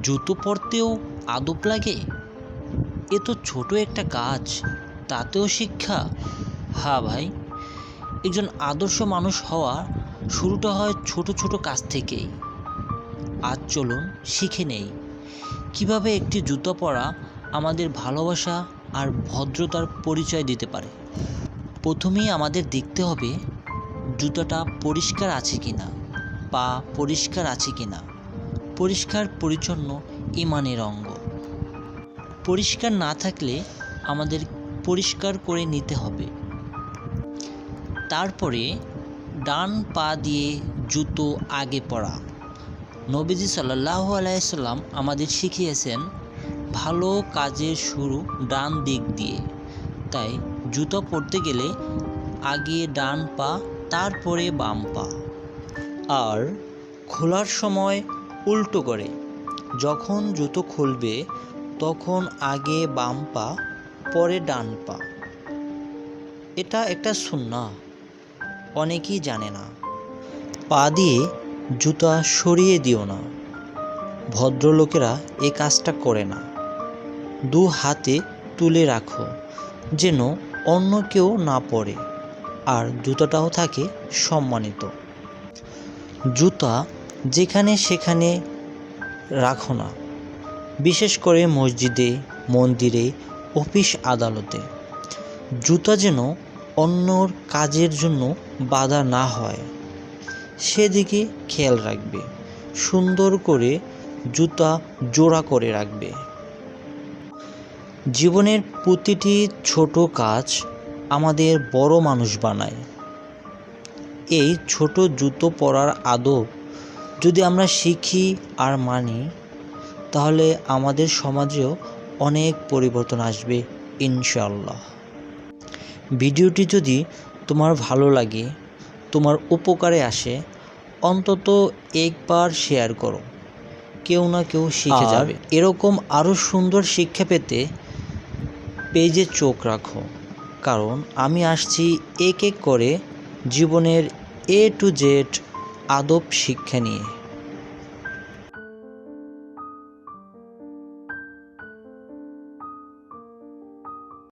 জুতো পরতেও আদব লাগে? এ তো ছোট একটা কাজ, তাতেও শিক্ষা। হ্যাঁ ভাই, একজন আদর্শ মানুষ হওয়া শুরুটা হয় ছোট ছোট কাজ থেকেই। আজ চলুন শিখে নেই কিভাবে একটি জুতো পরা আমাদের ভালোবাসা আর ভদ্রতার পরিচয় দিতে পারে। প্রথমেই আমাদের দেখতে হবে জুতাটা পরিষ্কার আছে কিনা, পা পরিষ্কার আছে কিনা। পরিষ্কার পরিচ্ছন্ন ইমানের অঙ্গ। পরিষ্কার না থাকলে আমাদের পরিষ্কার করে নিতে হবে। তারপরে ডান পা দিয়ে জুতো আগে পরা। নবীজি সাল্লাল্লাহু আলাইহি সাল্লাম আমাদের শিখিয়েছেন ভালো কাজের শুরু ডান দিক দিয়ে। তাই জুতো পরতে গেলে আগে ডান পা, তারপরে বাম পা। আর খোলার সময় উল্টো করে। যখন জুতো খুলবে তখন আগে বাম পা, পরে ডান পা। এটা একটা সুন্নাহ, অনেকেই জানে না। পা দিয়ে জুতা সরিয়ে দিও না, ভদ্রলোকেরা এই কাজটা করে না। দু হাতে তুলে রাখো যেন অন্য কেউ না পড়ে, আর জুতাটাও থাকে সম্মানিত। জুতা যেখানে সেখানে রাখো না, বিশেষ করে মসজিদে, মন্দিরে, অফিস আদালতে। জুতা যেন অন্যর কাজের জন্য বাধা না হয়, সেদিকে খেয়াল রাখবে। সুন্দর করে জুতা জোড়া করে রাখবে। জীবনের প্রতিটি ছোট কাজ আমাদের বড় মানুষ বানায়। এই ছোট জুতো পরার আদব যদি আমরা শিখি আর মানি, তাহলে আমাদের সমাজেও অনেক পরিবর্তন আসবে ইনশাআল্লাহ। ভিডিওটি যদি তোমার ভালো লাগে, তোমার উপকারে আসে, অন্তত একবার শেয়ার করো। কেউ না কেউ শিখে যাবে। এরকম আরও সুন্দর শিক্ষা পেতে পেজে চোখ রাখো, কারণ আমি আসছি এক এক করে জীবনের A to Z আদব শিক্ষা নিয়ে।